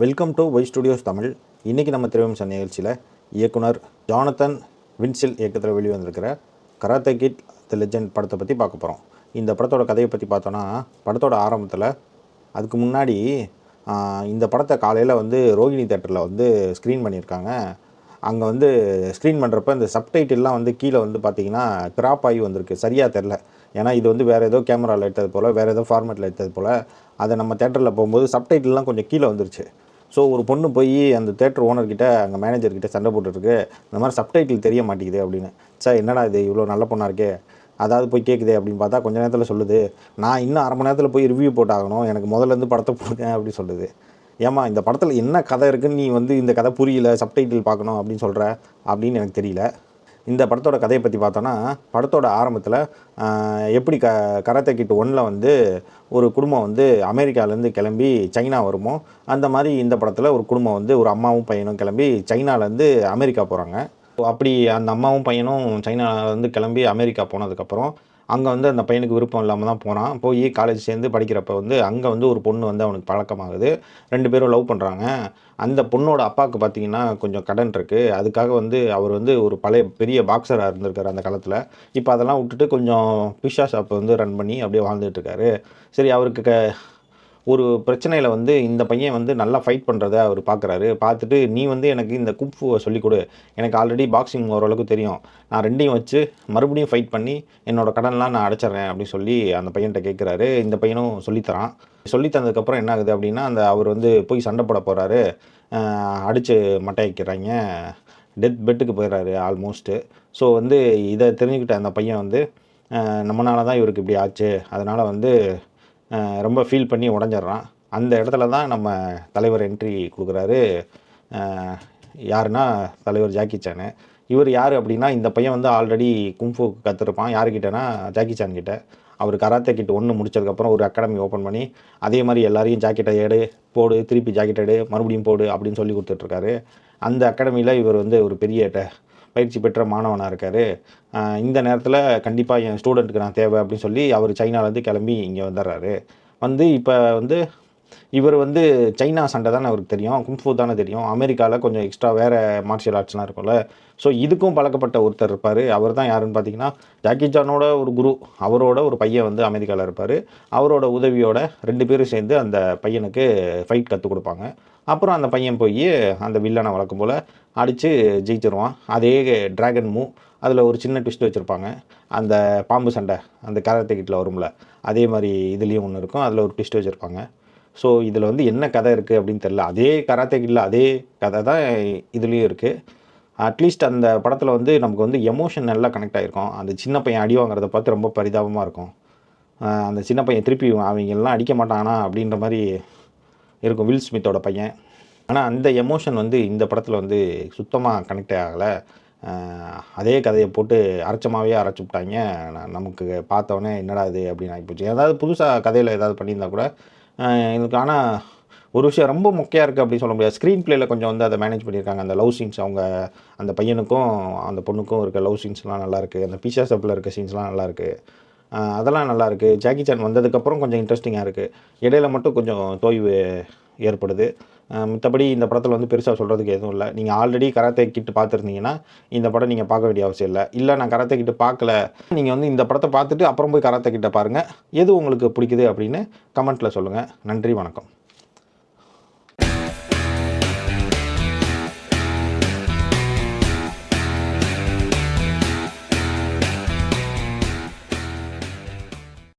Welcome to Y Studios Tamil. இன்றைக்கி நம்ம திரைவம்ச நிகழ்ச்சியில் இயக்குனர் ஜானத்தன் வின்சில் இயக்கத்தில் வெளிவந்திருக்கிற கராத்தே கிட் தி லெஜெண்ட் படத்தை பற்றி பார்க்க போகிறோம். இந்த படத்தோட கதையை பற்றி பார்த்தோன்னா, படத்தோட ஆரம்பத்தில் அதுக்கு முன்னாடி இந்த படத்தை காலையில் ரோகிணி தேட்டரில் ஸ்க்ரீன் பண்ணியிருக்காங்க. அங்கே ஸ்க்ரீன் பண்ணுறப்ப இந்த சப்டைட்டில்லாம் கீழே பார்த்தீங்கன்னா கிராப் ஆகி வந்திருக்கு. சரியாக தெரில. ஏன்னா இது வேறு ஏதோ கேமராவில் எடுத்தது போல், வேறு ஏதோ ஃபார்மேட்டில் எடுத்தது போல். அதை நம்ம தேட்டரில் போகும்போது சப்டைட்டில்லாம் கொஞ்சம் கீழே வந்துருச்சு. ஸோ ஒரு பொண்ணு போய் அந்த தேட்டர் ஓனர்கிட்ட, அங்கே மேனேஜர்கிட்ட சண்டை போட்டுருக்கு. இந்த மாதிரி சப்டைட்டில் தெரிய மாட்டேங்குது அப்படின்னு. சார் என்னடா இது இவ்வளோ நல்ல பொண்ணாக இருக்கே, அதாவது போய் கேட்குதே அப்படின்னு பார்த்தா கொஞ்சம் நேரத்தில் சொல்லுது, நான் இன்னும் அரை மணி நேரத்தில் போய் ரிவ்யூ போட்டாகணும், எனக்கு முதல்லேருந்து படத்தை போடுங்க அப்படின்னு சொல்லுது. ஏம்மா இந்த படத்தில் என்ன கதை இருக்குன்னு நீ இந்த கதை புரியல, சப்டைட்டில் பார்க்கணும் அப்படின்னு சொல்கிற அப்படின்னு எனக்கு தெரியல. இந்த படத்தோட கதையை பற்றி பார்த்தோன்னா, படத்தோட ஆரம்பத்தில் எப்படி கராத்தே கிட் 1ல் ஒரு குடும்பம் அமெரிக்காவிலேருந்து கிளம்பி சைனா வருமோ, அந்த மாதிரி இந்த படத்தில் ஒரு குடும்பம் ஒரு அம்மாவும் பையனும் கிளம்பி சைனாலேருந்து அமெரிக்கா போகிறாங்க. அப்படி அந்த அம்மாவும் பையனும் சைனாலேருந்து கிளம்பி அமெரிக்கா போனதுக்கப்புறம் அங்கே அந்த பையனுக்கு விருப்பம் இல்லாமல் தான் போகிறான். போய் காலேஜ் சேர்ந்து படிக்கிறப்ப அங்கே ஒரு பொண்ணு அவனுக்கு பழக்கமாகுது. 2 பேரும் லவ் பண்ணுறாங்க. அந்த பொண்ணோட அப்பாவுக்கு பார்த்திங்கன்னா கொஞ்சம் கடன் இருக்குது. அதுக்காக அவர் ஒரு பழைய பெரிய பாக்ஸராக இருந்திருக்காரு அந்த காலத்தில். இப்போ அதெல்லாம் விட்டுட்டு கொஞ்சம் பிஷா ஷாப் ரன் பண்ணி அப்படியே வாழ்ந்துட்டுருக்காரு. சரி, அவருக்கு ஒரு பிரச்சனையில் இந்த பையன் நல்லா ஃபைட் பண்ணுறத அவர் பார்க்குறாரு. பார்த்துட்டு, நீ எனக்கு இந்த கும்ஃபுவை சொல்லிக் கொடு, எனக்கு ஆல்ரெடி பாக்ஸிங் ஓரளவுக்கு தெரியும், நான் 2யும் வச்சு மறுபடியும் ஃபைட் பண்ணி என்னோடய கடன்லாம் நான் அடைச்சிட்றேன் அப்படின்னு சொல்லி அந்த பையன்கிட்ட கேட்குறாரு. இந்த பையனும் சொல்லித்தரான். சொல்லி தந்ததுக்கப்புறம் என்ன ஆகுது அப்படின்னா, அவர் போய் சண்டை போட போகிறாரு. அடித்து மட்டையாக்கிறாங்க. டெத் பெட்டுக்கு போயிடுறாரு ஆல்மோஸ்ட்டு. ஸோ இதை தெரிஞ்சுக்கிட்ட அந்த பையன் நம்மளால தான் இவருக்கு இப்படி ஆச்சு, அதனால் ரொம்ப ஃபீல் பண்ணி உடஞ்சிட்றான். அந்த இடத்துல தான் நம்ம தலைவர் என்ட்ரி கொடுக்குறாரு. யாருன்னா தலைவர் ஜாக்கி சானு. இவர் யார் அப்படின்னா, இந்த பையன் ஆல்ரெடி கும்ஃபு கற்றுருப்பான். யாருக்கிட்டனா ஜாக்கி சான் கிட்ட. அவர் கராத்தே கிட் 1 முடிச்சதுக்கப்புறம் ஒரு அகாடமி ஓப்பன் பண்ணி அதே மாதிரி எல்லாரையும் ஜாக்கெட்டை எடு, போடு, திருப்பி ஜாக்கெட் எடு, மறுபடியும் போடு அப்படின்னு சொல்லி கொடுத்துட்ருக்காரு. அந்த அகாடமியில் இவர் ஒரு பெரிய பயிற்சி பெற்ற மாணவனாக இருக்கார். இந்த நேரத்தில் கண்டிப்பாக என் ஸ்டூடெண்ட்டுக்கு நான் தேவை அப்படின்னு சொல்லி அவர் சைனாலேருந்து கிளம்பி இங்கே வந்துடுறாரு. இப்போ இவர் சைனா சண்டை தானே அவருக்கு தெரியும், கும்ஃபு தானே தெரியும். அமெரிக்காவில் கொஞ்சம் எக்ஸ்ட்ரா வேறு மார்ஷியல் ஆர்ட்ஸ்லாம் இருக்கும்ல. ஸோ இதுக்கும் பழக்கப்பட்ட ஒருத்தர் இருப்பார். அவர் தான் யாருன்னு பார்த்தீங்கன்னா, ஜாக்கி சானோட ஒரு குரு. அவரோட ஒரு பையன் அமெரிக்காவில் இருப்பார். அவரோட உதவியோட 2 பேரும் சேர்ந்து அந்த பையனுக்கு ஃபைட் கற்றுக் கொடுப்பாங்க. அப்புறம் அந்த பையன் போய் அந்த வில்லனை வழக்கம் போல் அடித்து ஜெயிச்சிருவான். அதே ட்ராகன் மூவ், அதில் ஒரு சின்ன ட்விஸ்ட் வச்சுருப்பாங்க. அந்த பாம்பு சண்டை அந்த கராத்தே கிட்டில் வரும்ல, அதே மாதிரி இதுலேயும் ஒன்று இருக்கும். அதில் ஒரு ட்விஸ்ட் வச்சுருப்பாங்க. ஸோ இதில் என்ன கதை இருக்குது அப்படின்னு தெரில. அதே கராத்தே கிட்டில் அதே கதை தான் இதுலேயும் இருக்குது. அட்லீஸ்ட் அந்த படத்தில் நமக்கு எமோஷன் நல்லா கனெக்ட் ஆகிருக்கும். அந்த சின்ன பையன் அடி வாங்குறத பார்த்து ரொம்ப பரிதாபமாக இருக்கும். அந்த சின்ன பையன் திருப்பி அவங்கெல்லாம் அடிக்க மாட்டானா அப்படின்ற மாதிரி இருக்கும், வில் ஸ்மித்தோட பையன். ஆனால் அந்த எமோஷன் இந்த படத்தில் சுத்தமாக கனெக்டே ஆகலை. அதே கதையை போட்டு அரைச்சமாகவே அரைச்சி விட்டாங்க. நமக்கு பார்த்தோன்னே என்னடா இது அப்படின்னு ஆகிப்போச்சு. ஏதாவது புதுசாக கதையில் ஏதாவது பண்ணியிருந்தா கூட எனக்கு. ஆனால் ஒரு விஷயம் ரொம்ப மொக்கையாக இருக்குது அப்படின்னு சொல்ல முடியாது. ஸ்க்ரீன் பிளேயில் கொஞ்சம் அதை மேனேஜ் பண்ணியிருக்காங்க. அந்த லவ் சீன்ஸ், அவங்க அந்த பையனுக்கும் அந்த பொண்ணுக்கும் இருக்க லவ் சீன்ஸ்லாம் நல்லாயிருக்கு. அந்த பிஷா ஷாப்பில் இருக்க சீன்ஸ்லாம் நல்லாயிருக்கு. அதெல்லாம் நல்லாயிருக்கு. ஜாக்கி சான் வந்ததுக்கப்புறம் கொஞ்சம் இன்ட்ரெஸ்டிங்காக இருக்குது. இடையில மட்டும் கொஞ்சம் தோய்வு ஏற்படுது. மற்றபடி இந்த படத்தில் பெருசாக சொல்கிறதுக்கு எதுவும் இல்லை. நீங்கள் ஆல்ரெடி கராத்தே கிட் பார்த்துருந்தீங்கன்னா இந்த படம் நீங்கள் பார்க்க வேண்டிய அவசியம் இல்லை. இல்லை நான் கராத்தே கிட் பார்க்கல, நீங்கள் இந்த படத்தை பார்த்துட்டு அப்புறம் போய் கராத்தே கிட்ட பாருங்கள். எது உங்களுக்கு பிடிக்குது அப்படின்னு கமெண்ட்டில் சொல்லுங்கள். நன்றி, வணக்கம்.